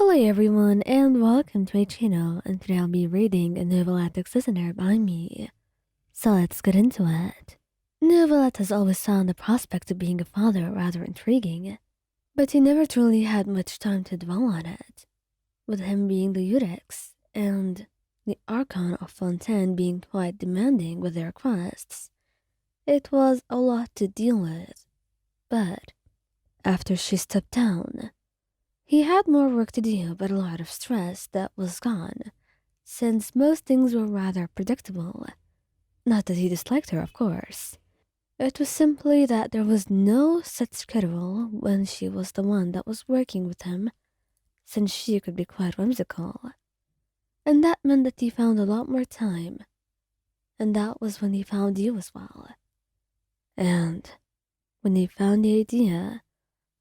Hello everyone and welcome to my channel, and today I'll be reading a Neuvillette listener by me. So let's get into it. Neuvillette has always found the prospect of being a father rather intriguing, but he never truly had much time to dwell on it. With him being the Eudex and the Archon of Fontaine being quite demanding with their requests, it was a lot to deal with. But after she stepped down, he had more work to do, but a lot of stress that was gone, since most things were rather predictable. Not that he disliked her, of course. It was simply that there was no set schedule when she was the one that was working with him, since she could be quite whimsical. And that meant that he found a lot more time. And that was when he found you as well. And when he found the idea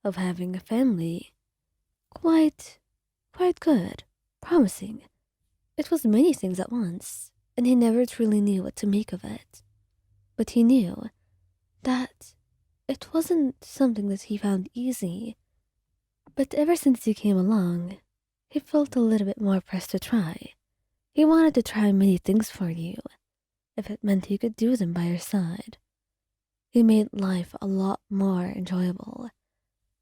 of having a family, quite good, promising. It was many things at once, and he never truly knew what to make of it. But he knew that it wasn't something that he found easy. But ever since you came along, he felt a little bit more pressed to try. He wanted to try many things for you, if it meant he could do them by your side. He made life a lot more enjoyable,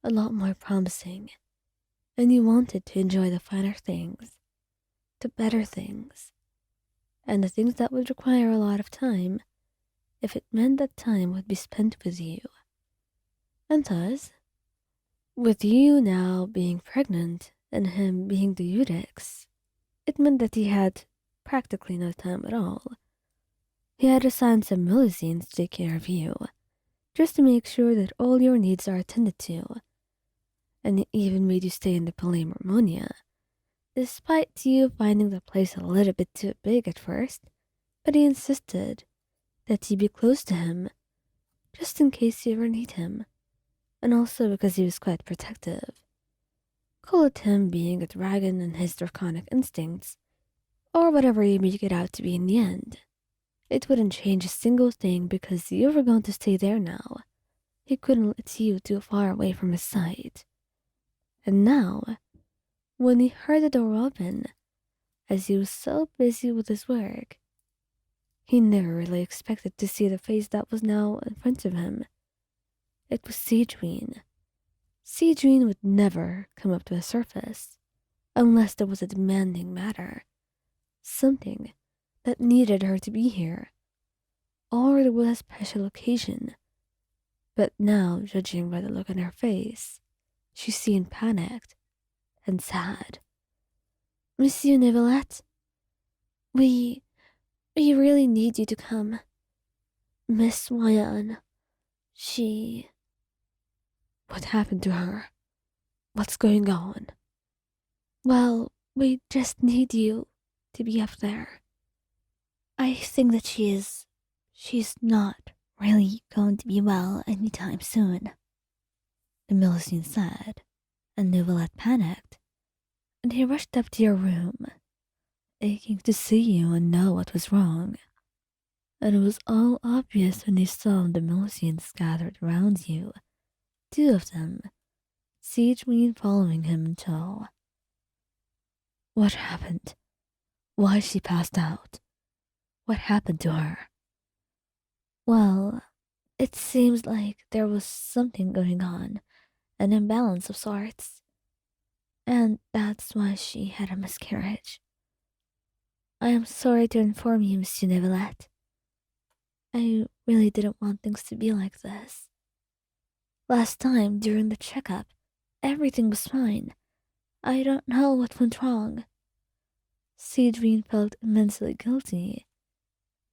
a lot more promising, and you wanted to enjoy the finer things, the better things, and the things that would require a lot of time if it meant that time would be spent with you. And thus, with you now being pregnant and him being the Eudex, it meant that he had practically no time at all. He had assigned some Millicines to take care of you, just to make sure that all your needs are attended to, and he even made you stay in the Palais Harmonia, despite you finding the place a little bit too big at first. But he insisted that you be close to him, just in case you ever need him, and also because he was quite protective. Call it him being a dragon and his draconic instincts, or whatever you make it out to be in the end. It wouldn't change a single thing because you were going to stay there now. He couldn't let you too far away from his sight. And now, when he heard the door open, as he was so busy with his work, he never really expected to see the face that was now in front of him. It was Cedrine. Cedrine would never come up to the surface unless there was a demanding matter, something that needed her to be here, or there was a special occasion. But now, judging by the look on her face, she seemed panicked and sad. Monsieur Neuvillette, we really need you to come. Miss Wayan, she... What happened to her? What's going on? Well, we just need you to be up there. I think that she's not really going to be well anytime soon, the Millicene said, and Neuvillette panicked, and he rushed up to your room, aching to see you and know what was wrong. And it was all obvious when he saw the Millicines gathered around you, 2 of them, Cedrine following him in tow. What happened? Why she passed out? What happened to her? Well, it seems like there was something going on, an imbalance of sorts, and that's why she had a miscarriage. I am sorry to inform you, Monsieur Neuvillette. I really didn't want things to be like this. Last time, during the checkup, everything was fine. I don't know what went wrong. Cedrine felt immensely guilty,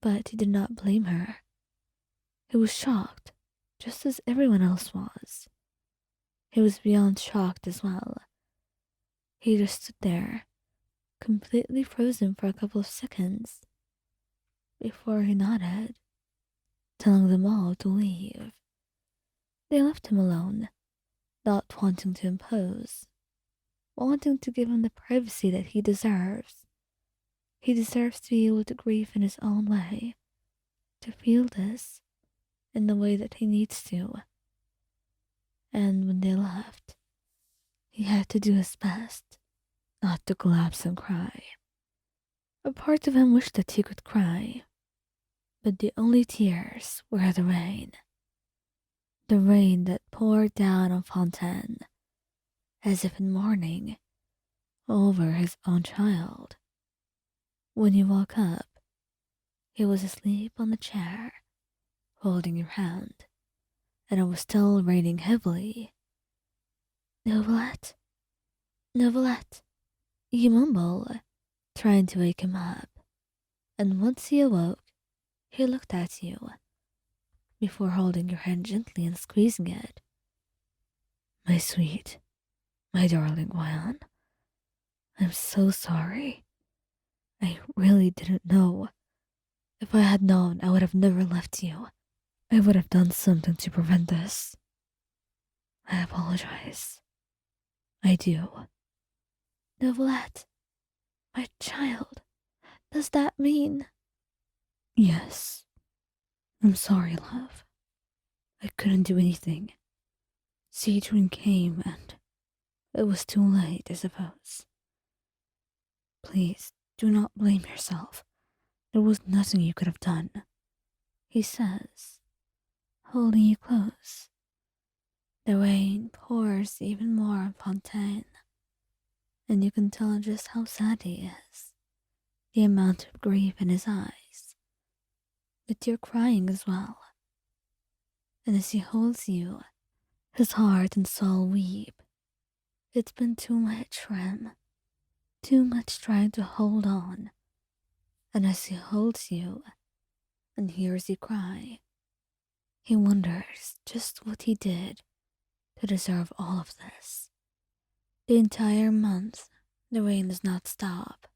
but he did not blame her. He was shocked, just as everyone else was. He was beyond shocked as well. He just stood there, completely frozen for a couple of seconds, before he nodded, telling them all to leave. They left him alone, not wanting to impose, wanting to give him the privacy that he deserves. He deserves to be able to grieve in his own way, to feel this in the way that he needs to. And when they left, he had to do his best not to collapse and cry. A part of him wished that he could cry, but the only tears were the rain that poured down on Fontaine, as if in mourning over his own child. When you woke up, he was asleep on the chair, holding your hand, and it was still raining heavily. Neuvillette, Neuvillette, you mumbled, trying to wake him up, and once he awoke, he looked at you, before holding your hand gently and squeezing it. My sweet, my darling Wyan, I'm so sorry. I really didn't know. If I had known, I would have never left you. I would have done something to prevent this. I apologize. I do. Neuvillette, my child, does that mean? Yes. I'm sorry, love. I couldn't do anything. Citron came and it was too late, I suppose. Please, do not blame yourself. There was nothing you could have done, he says, holding you close. The rain pours even more on Fontaine, and you can tell just how sad he is. The amount of grief in his eyes. That you're crying as well. And as he holds you, his heart and soul weep. It's been too much for him. Too much trying to hold on. And as he holds you and hears you cry, he wonders just what he did to deserve all of this. The entire month, the rain does not stop.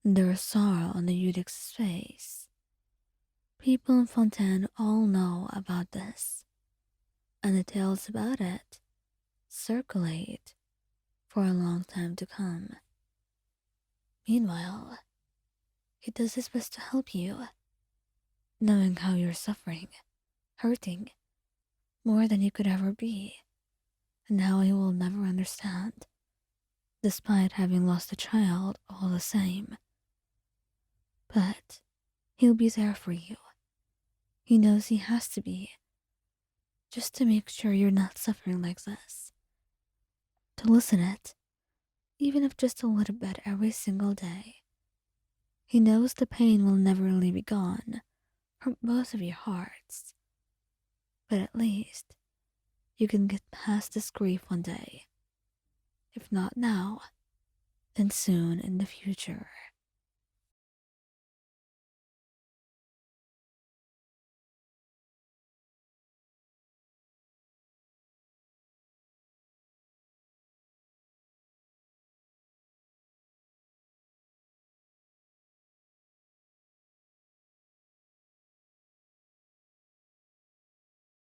And there is sorrow on the Eudix's face. People in Fontaine all know about this, and the tales about it circulate for a long time to come. Meanwhile, he does his best to help you, knowing how you're suffering, hurting, more than you could ever be, and how he will never understand, despite having lost a child all the same. But he'll be there for you. He knows he has to be, just to make sure you're not suffering like this. To listen it, even if just a little bit every single day. He knows the pain will never really be gone from both of your hearts. But at least you can get past this grief one day. If not now, then soon in the future.